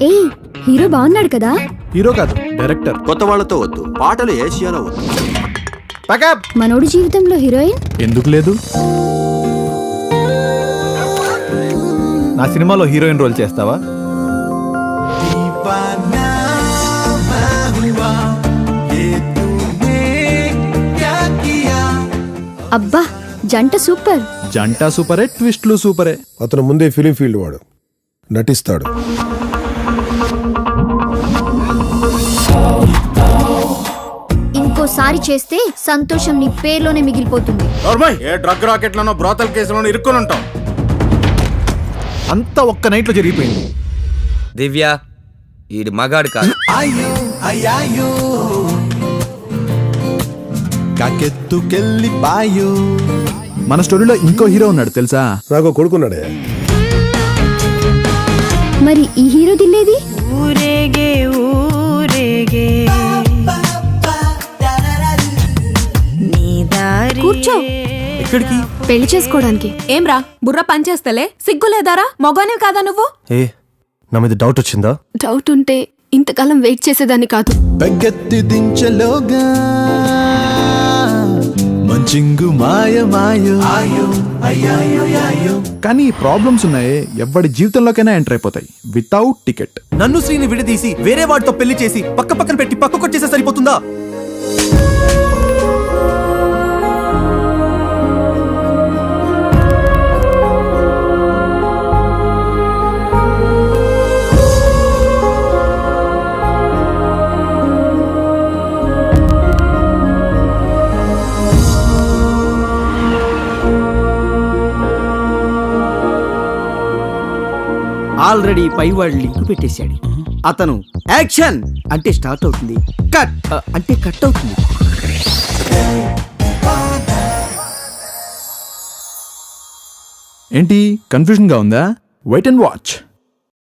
ఏయ్, హీరో బాగున్నాడు కదా? హీరో కాదు, డైరెక్టర్. కొత్త వాళ్ళతో వద్దు, పాటలు ఏషియాలో వద్దు. మనోడి జీవితంలో హీరోయిన్ ఎందుకు లేదు? నా సినిమాలో హీరోయిన్ రోల్ చేస్తావా? అబ్బా, జంట సూపర్. జంట సూపరే, ట్విస్ట్లు సూపరే. అతను ముందే ఫిలిం ఫీల్డ్ వాడు, నటిస్తాడు. ఇంకోసారి చేస్తే సంతోషం నీ పేర్లోనే మిగిలిపోతుంది. ఏ డ్రగ్ రాకెట్ లోనో బ్రోతల్ కేసులోనో ఇరుక్కుని ఉంటాం. అంతా ఒక్క నైట్ లో జరిగిపోయింది. దివ్య, ఈడి మగాడు కాదు. మన స్టోరీలో ఇంకో హీరో ఉన్నాడు తెలుసా? నాకు కొడుకున్నాడే. మరి ఈ హీరో దిల్లేది? ఊరేగే ఊరేగే నీ దారి. కూర్చో. ఎక్కడికి? పెళ్లి చేసుకోవడానికి. ఏమ్రా, బుర్ర పనిచేస్తలే? సిగ్గులేదారా? మొగానే కాదా నువ్వు? ఏ, నా మీద డౌట్ వచ్చిందా? డౌట్ ఉంటే ఇంతకాలం వెయిట్ చేసేదాన్ని కాదు. పగత్తి దించలోగా మంచింగు మాయ మాయో కానీ ప్రాబ్లమ్స్ ఉన్నాయి. ఎవరి జీవితంలోకైనా ఎంటర్ అయిపోతాయి వితౌట్ టికెట్. నన్ను శ్రీని విడదీసి వేరే వాడితో పెళ్లి చేసి పక్క పక్కన పెట్టి పక్కకొచ్చేసే సరిపోతుందా? ఆల్రెడీ పైవాడు లింక్ పెట్టేశాడు. అతను యాక్షన్ అంటే స్టార్ట్ అవుతుంది, కట్ అంటే కట్ అవుతుంది. ఏంటి కన్ఫ్యూజన్ గా ఉందా? Wait and watch.